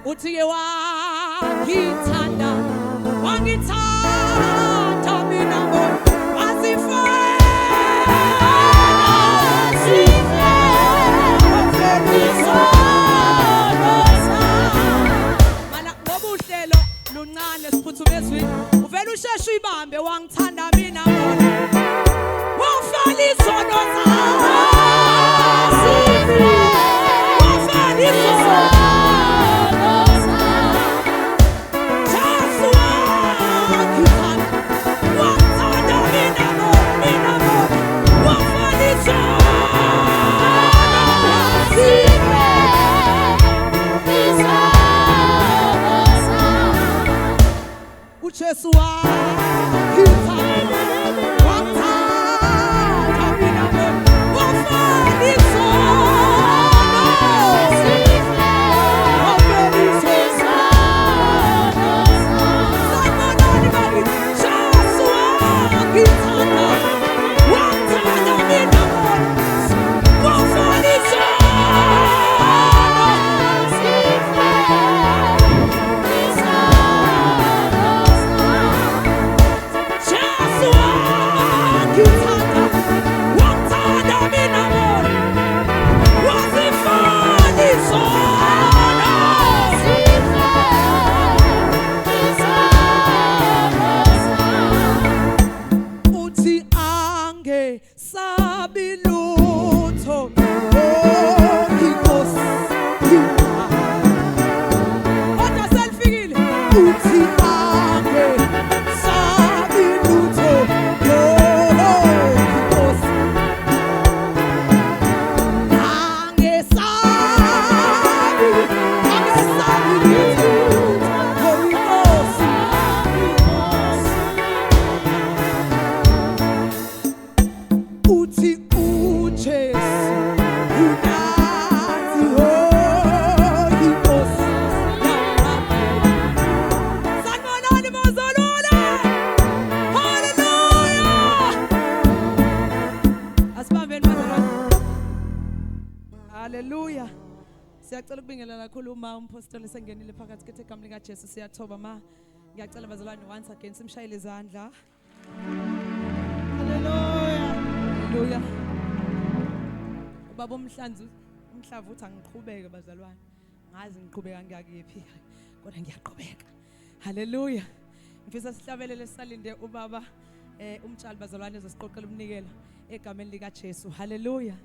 Uthi wangithanda mina mana ngoba uhlelo luncane siphuthume ezwini uvela usheshe uyibambe wangithanda mina wafala izono Jesu Hallelujah. Siyacela ukubingelela kakhulu uma umpostoli sengenile phakathi kethe egameni lika Jesu siyathoba ma ngiyacela bazalwane once again simshayile izandla. Hallelujah. Hallelujah. Ubaba umhlanzu umhlavu uthi angiqhubeke bazalwane. Ngazi ngiqhubeka ngiyakephi kodwa ngiyaqhubeka. Hallelujah. Mfisa sihlabelele salinde ubaba umtshali bazalwane ezosiqoqela umnikelo egameni lika Jesu. Hallelujah.